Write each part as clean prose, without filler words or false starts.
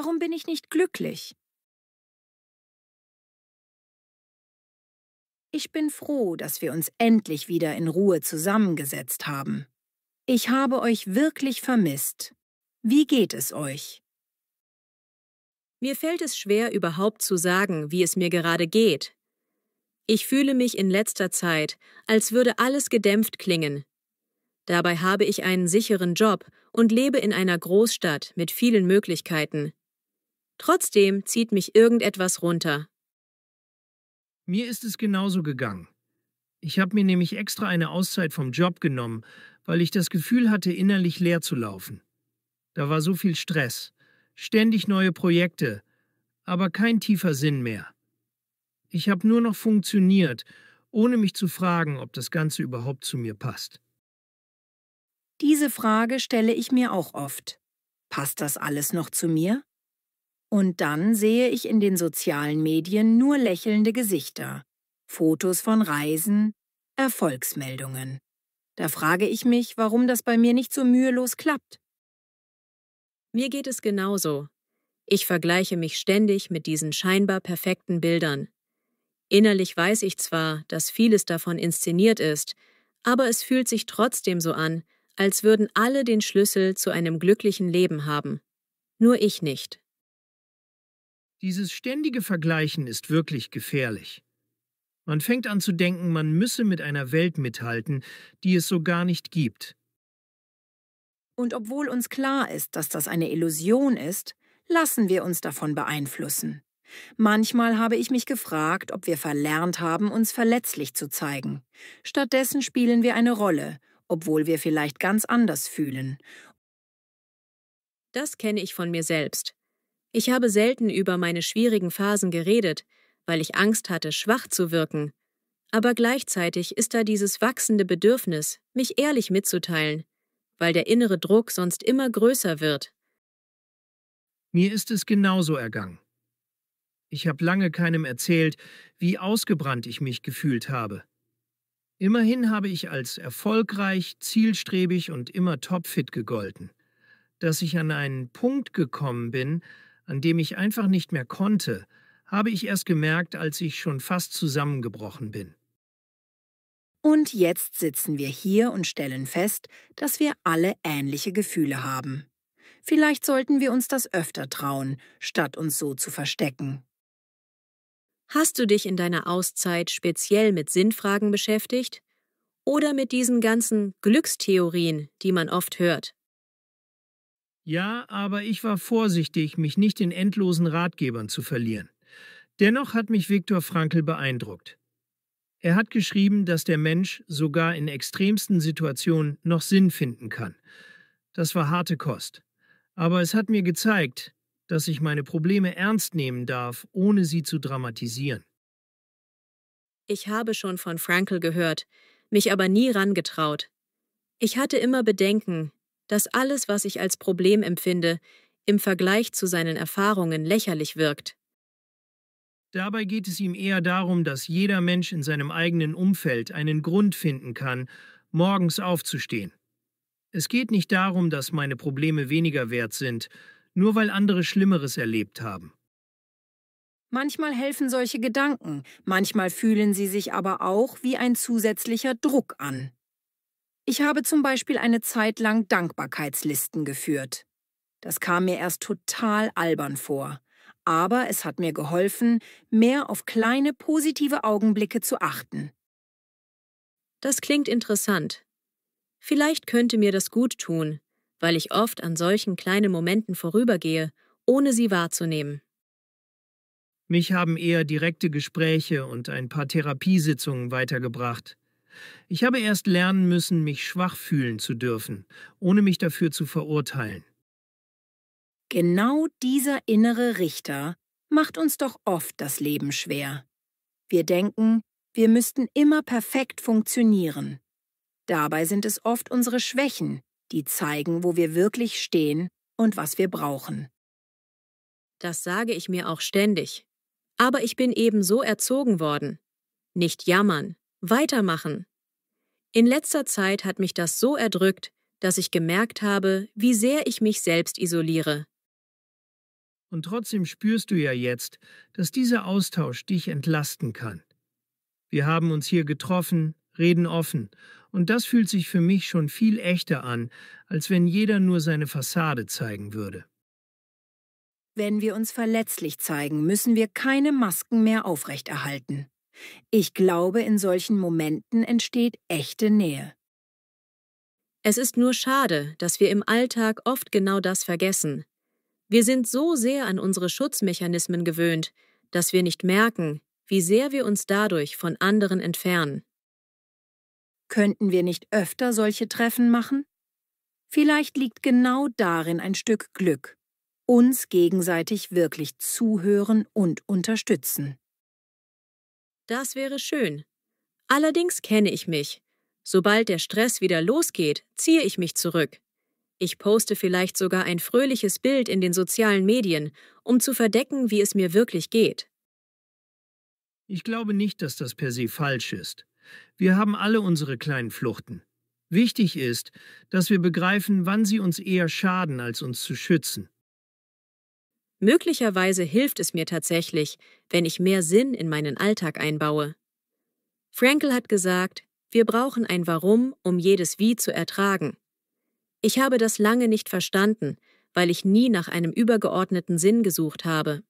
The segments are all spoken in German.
Warum bin ich nicht glücklich? Ich bin froh, dass wir uns endlich wieder in Ruhe zusammengesetzt haben. Ich habe euch wirklich vermisst. Wie geht es euch? Mir fällt es schwer, überhaupt zu sagen, wie es mir gerade geht. Ich fühle mich in letzter Zeit, als würde alles gedämpft klingen. Dabei habe ich einen sicheren Job und lebe in einer Großstadt mit vielen Möglichkeiten. Trotzdem zieht mich irgendetwas runter. Mir ist es genauso gegangen. Ich habe mir nämlich extra eine Auszeit vom Job genommen, weil ich das Gefühl hatte, innerlich leer zu laufen. Da war so viel Stress, ständig neue Projekte, aber kein tiefer Sinn mehr. Ich habe nur noch funktioniert, ohne mich zu fragen, ob das Ganze überhaupt zu mir passt. Diese Frage stelle ich mir auch oft. Passt das alles noch zu mir? Und dann sehe ich in den sozialen Medien nur lächelnde Gesichter, Fotos von Reisen, Erfolgsmeldungen. Da frage ich mich, warum das bei mir nicht so mühelos klappt. Mir geht es genauso. Ich vergleiche mich ständig mit diesen scheinbar perfekten Bildern. Innerlich weiß ich zwar, dass vieles davon inszeniert ist, aber es fühlt sich trotzdem so an, als würden alle den Schlüssel zu einem glücklichen Leben haben. Nur ich nicht. Dieses ständige Vergleichen ist wirklich gefährlich. Man fängt an zu denken, man müsse mit einer Welt mithalten, die es so gar nicht gibt. Und obwohl uns klar ist, dass das eine Illusion ist, lassen wir uns davon beeinflussen. Manchmal habe ich mich gefragt, ob wir verlernt haben, uns verletzlich zu zeigen. Stattdessen spielen wir eine Rolle, obwohl wir vielleicht ganz anders fühlen. Das kenne ich von mir selbst. Ich habe selten über meine schwierigen Phasen geredet, weil ich Angst hatte, schwach zu wirken. Aber gleichzeitig ist da dieses wachsende Bedürfnis, mich ehrlich mitzuteilen, weil der innere Druck sonst immer größer wird. Mir ist es genauso ergangen. Ich habe lange keinem erzählt, wie ausgebrannt ich mich gefühlt habe. Immerhin habe ich als erfolgreich, zielstrebig und immer topfit gegolten. Dass ich an einen Punkt gekommen bin, an dem ich einfach nicht mehr konnte, habe ich erst gemerkt, als ich schon fast zusammengebrochen bin. Und jetzt sitzen wir hier und stellen fest, dass wir alle ähnliche Gefühle haben. Vielleicht sollten wir uns das öfter trauen, statt uns so zu verstecken. Hast du dich in deiner Auszeit speziell mit Sinnfragen beschäftigt? Oder mit diesen ganzen Glückstheorien, die man oft hört? Ja, aber ich war vorsichtig, mich nicht in endlosen Ratgebern zu verlieren. Dennoch hat mich Viktor Frankl beeindruckt. Er hat geschrieben, dass der Mensch sogar in extremsten Situationen noch Sinn finden kann. Das war harte Kost. Aber es hat mir gezeigt, dass ich meine Probleme ernst nehmen darf, ohne sie zu dramatisieren. Ich habe schon von Frankl gehört, mich aber nie rangetraut. Ich hatte immer Bedenken, dass alles, was ich als Problem empfinde, im Vergleich zu seinen Erfahrungen lächerlich wirkt. Dabei geht es ihm eher darum, dass jeder Mensch in seinem eigenen Umfeld einen Grund finden kann, morgens aufzustehen. Es geht nicht darum, dass meine Probleme weniger wert sind, nur weil andere Schlimmeres erlebt haben. Manchmal helfen solche Gedanken, manchmal fühlen sie sich aber auch wie ein zusätzlicher Druck an. Ich habe zum Beispiel eine Zeit lang Dankbarkeitslisten geführt. Das kam mir erst total albern vor, aber es hat mir geholfen, mehr auf kleine positive Augenblicke zu achten. Das klingt interessant. Vielleicht könnte mir das gut tun, weil ich oft an solchen kleinen Momenten vorübergehe, ohne sie wahrzunehmen. Mich haben eher direkte Gespräche und ein paar Therapiesitzungen weitergebracht. Ich habe erst lernen müssen, mich schwach fühlen zu dürfen, ohne mich dafür zu verurteilen. Genau dieser innere Richter macht uns doch oft das Leben schwer. Wir denken, wir müssten immer perfekt funktionieren. Dabei sind es oft unsere Schwächen, die zeigen, wo wir wirklich stehen und was wir brauchen. Das sage ich mir auch ständig. Aber ich bin eben so erzogen worden. Nicht jammern, weitermachen. In letzter Zeit hat mich das so erdrückt, dass ich gemerkt habe, wie sehr ich mich selbst isoliere. Und trotzdem spürst du ja jetzt, dass dieser Austausch dich entlasten kann. Wir haben uns hier getroffen, reden offen, und das fühlt sich für mich schon viel echter an, als wenn jeder nur seine Fassade zeigen würde. Wenn wir uns verletzlich zeigen, müssen wir keine Masken mehr aufrechterhalten. Ich glaube, in solchen Momenten entsteht echte Nähe. Es ist nur schade, dass wir im Alltag oft genau das vergessen. Wir sind so sehr an unsere Schutzmechanismen gewöhnt, dass wir nicht merken, wie sehr wir uns dadurch von anderen entfernen. Könnten wir nicht öfter solche Treffen machen? Vielleicht liegt genau darin ein Stück Glück. Uns gegenseitig wirklich zuhören und unterstützen. Das wäre schön. Allerdings kenne ich mich. Sobald der Stress wieder losgeht, ziehe ich mich zurück. Ich poste vielleicht sogar ein fröhliches Bild in den sozialen Medien, um zu verdecken, wie es mir wirklich geht. Ich glaube nicht, dass das per se falsch ist. Wir haben alle unsere kleinen Fluchten. Wichtig ist, dass wir begreifen, wann sie uns eher schaden, als uns zu schützen. Möglicherweise hilft es mir tatsächlich, wenn ich mehr Sinn in meinen Alltag einbaue. Frankl hat gesagt, wir brauchen ein Warum, um jedes Wie zu ertragen. Ich habe das lange nicht verstanden, weil ich nie nach einem übergeordneten Sinn gesucht habe.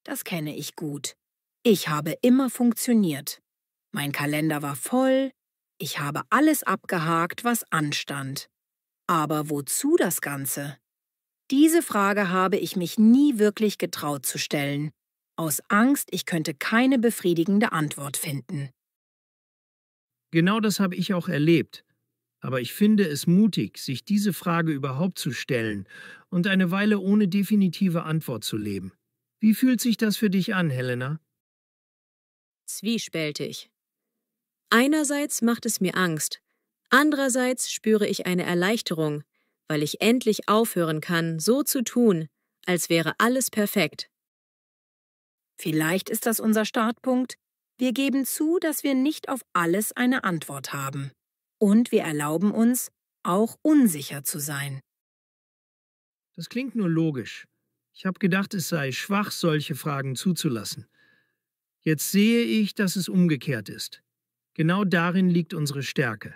Das kenne ich gut. Ich habe immer funktioniert. Mein Kalender war voll, ich habe alles abgehakt, was anstand. Aber wozu das Ganze? Diese Frage habe ich mich nie wirklich getraut zu stellen, aus Angst, ich könnte keine befriedigende Antwort finden. Genau das habe ich auch erlebt. Aber ich finde es mutig, sich diese Frage überhaupt zu stellen und eine Weile ohne definitive Antwort zu leben. Wie fühlt sich das für dich an, Helena? Zwiespältig. Einerseits macht es mir Angst, andererseits spüre ich eine Erleichterung, weil ich endlich aufhören kann, so zu tun, als wäre alles perfekt. Vielleicht ist das unser Startpunkt. Wir geben zu, dass wir nicht auf alles eine Antwort haben. Und wir erlauben uns, auch unsicher zu sein. Das klingt nur logisch. Ich habe gedacht, es sei schwach, solche Fragen zuzulassen. Jetzt sehe ich, dass es umgekehrt ist. Genau darin liegt unsere Stärke.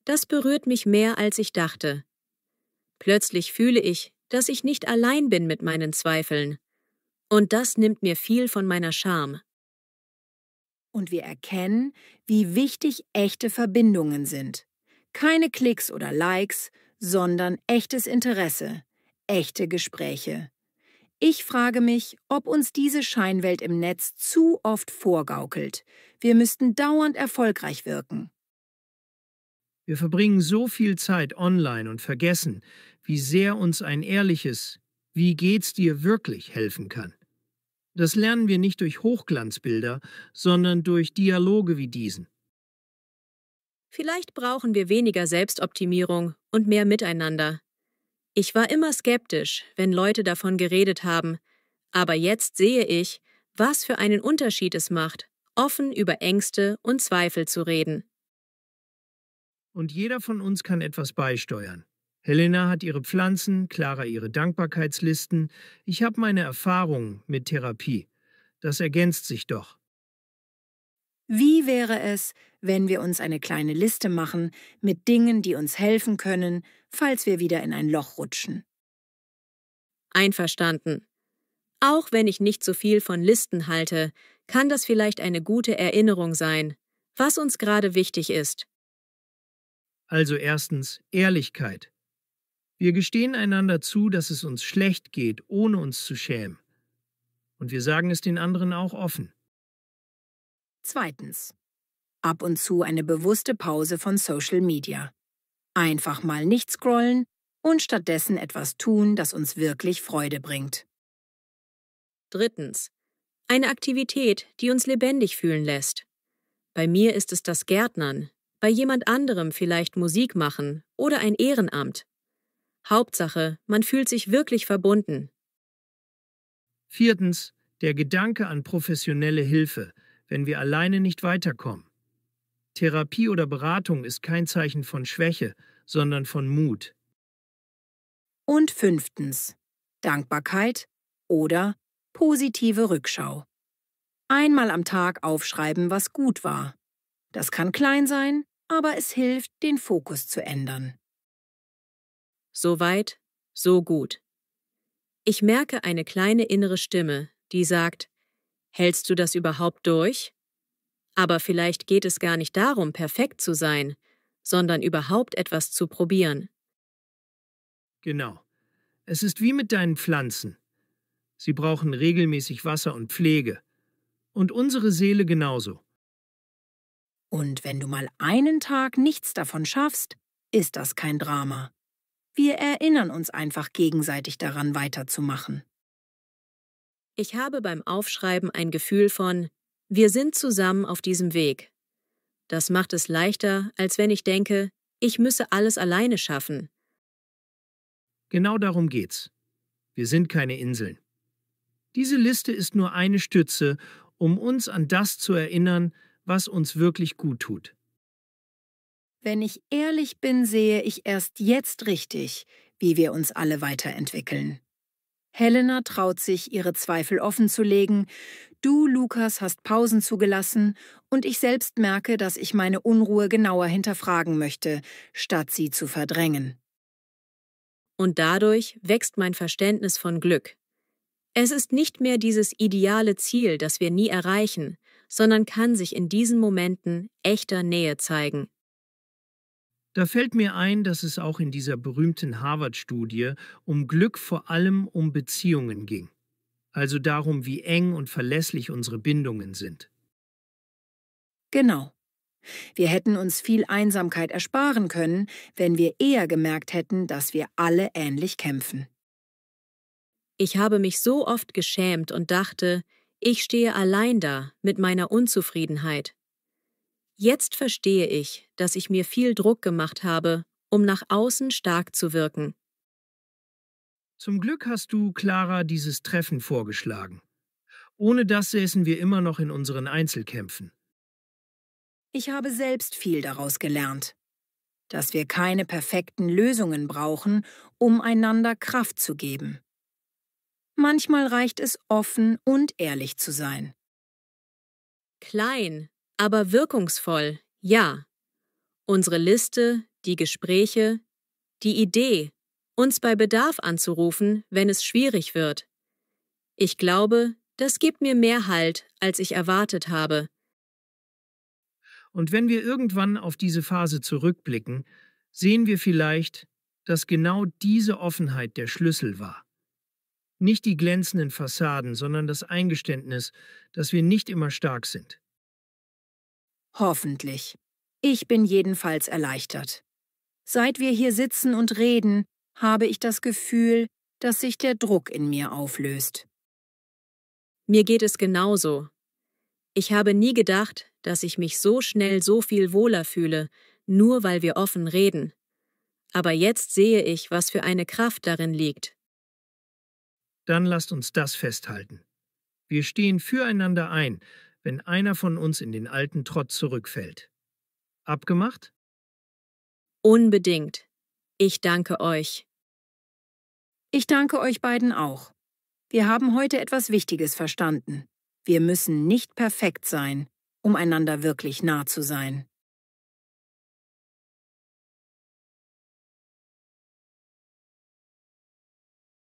Das berührt mich mehr, als ich dachte. Plötzlich fühle ich, dass ich nicht allein bin mit meinen Zweifeln. Und das nimmt mir viel von meiner Scham. Und wir erkennen, wie wichtig echte Verbindungen sind. Keine Klicks oder Likes, sondern echtes Interesse, echte Gespräche. Ich frage mich, ob uns diese Scheinwelt im Netz zu oft vorgaukelt. Wir müssten dauernd erfolgreich wirken. Wir verbringen so viel Zeit online und vergessen, wie sehr uns ein ehrliches „Wie geht's dir wirklich?" helfen kann. Das lernen wir nicht durch Hochglanzbilder, sondern durch Dialoge wie diesen. Vielleicht brauchen wir weniger Selbstoptimierung und mehr Miteinander. Ich war immer skeptisch, wenn Leute davon geredet haben, aber jetzt sehe ich, was für einen Unterschied es macht, offen über Ängste und Zweifel zu reden. Und jeder von uns kann etwas beisteuern. Helena hat ihre Pflanzen, Clara ihre Dankbarkeitslisten, ich habe meine Erfahrungen mit Therapie. Das ergänzt sich doch. Wie wäre es, wenn wir uns eine kleine Liste machen mit Dingen, die uns helfen können, falls wir wieder in ein Loch rutschen? Einverstanden. Auch wenn ich nicht so viel von Listen halte, kann das vielleicht eine gute Erinnerung sein, was uns gerade wichtig ist. Also erstens Ehrlichkeit. Wir gestehen einander zu, dass es uns schlecht geht, ohne uns zu schämen. Und wir sagen es den anderen auch offen. Zweitens. Ab und zu eine bewusste Pause von Social Media. Einfach mal nicht scrollen und stattdessen etwas tun, das uns wirklich Freude bringt. Drittens. Eine Aktivität, die uns lebendig fühlen lässt. Bei mir ist es das Gärtnern, bei jemand anderem vielleicht Musik machen oder ein Ehrenamt. Hauptsache, man fühlt sich wirklich verbunden. Viertens, der Gedanke an professionelle Hilfe, wenn wir alleine nicht weiterkommen. Therapie oder Beratung ist kein Zeichen von Schwäche, sondern von Mut. Und fünftens. Dankbarkeit oder positive Rückschau. Einmal am Tag aufschreiben, was gut war. Das kann klein sein, aber es hilft, den Fokus zu ändern. So weit, so gut. Ich merke eine kleine innere Stimme, die sagt, hältst du das überhaupt durch? Aber vielleicht geht es gar nicht darum, perfekt zu sein, sondern überhaupt etwas zu probieren. Genau. Es ist wie mit deinen Pflanzen. Sie brauchen regelmäßig Wasser und Pflege. Und unsere Seele genauso. Und wenn du mal einen Tag nichts davon schaffst, ist das kein Drama. Wir erinnern uns einfach gegenseitig daran, weiterzumachen. Ich habe beim Aufschreiben ein Gefühl von, wir sind zusammen auf diesem Weg. Das macht es leichter, als wenn ich denke, ich müsse alles alleine schaffen. Genau darum geht's. Wir sind keine Inseln. Diese Liste ist nur eine Stütze, um uns an das zu erinnern, was uns wirklich gut tut. Wenn ich ehrlich bin, sehe ich erst jetzt richtig, wie wir uns alle weiterentwickeln. Helena traut sich, ihre Zweifel offenzulegen, du, Lukas, hast Pausen zugelassen und ich selbst merke, dass ich meine Unruhe genauer hinterfragen möchte, statt sie zu verdrängen. Und dadurch wächst mein Verständnis von Glück. Es ist nicht mehr dieses ideale Ziel, das wir nie erreichen, sondern kann sich in diesen Momenten echter Nähe zeigen. Da fällt mir ein, dass es auch in dieser berühmten Harvard-Studie um Glück vor allem um Beziehungen ging. Also darum, wie eng und verlässlich unsere Bindungen sind. Genau. Wir hätten uns viel Einsamkeit ersparen können, wenn wir eher gemerkt hätten, dass wir alle ähnlich kämpfen. Ich habe mich so oft geschämt und dachte, ich stehe allein da mit meiner Unzufriedenheit. Jetzt verstehe ich, dass ich mir viel Druck gemacht habe, um nach außen stark zu wirken. Zum Glück hast du, Clara, dieses Treffen vorgeschlagen. Ohne das säßen wir immer noch in unseren Einzelkämpfen. Ich habe selbst viel daraus gelernt, dass wir keine perfekten Lösungen brauchen, um einander Kraft zu geben. Manchmal reicht es, offen und ehrlich zu sein. Klein, aber wirkungsvoll, ja. Unsere Liste, die Gespräche, die Idee, uns bei Bedarf anzurufen, wenn es schwierig wird. Ich glaube, das gibt mir mehr Halt, als ich erwartet habe. Und wenn wir irgendwann auf diese Phase zurückblicken, sehen wir vielleicht, dass genau diese Offenheit der Schlüssel war. Nicht die glänzenden Fassaden, sondern das Eingeständnis, dass wir nicht immer stark sind. Hoffentlich. Ich bin jedenfalls erleichtert. Seit wir hier sitzen und reden, habe ich das Gefühl, dass sich der Druck in mir auflöst. Mir geht es genauso. Ich habe nie gedacht, dass ich mich so schnell so viel wohler fühle, nur weil wir offen reden. Aber jetzt sehe ich, was für eine Kraft darin liegt. Dann lasst uns das festhalten. Wir stehen füreinander ein, wenn einer von uns in den alten Trott zurückfällt. Abgemacht? Unbedingt. Ich danke euch. Ich danke euch beiden auch. Wir haben heute etwas Wichtiges verstanden. Wir müssen nicht perfekt sein, um einander wirklich nah zu sein.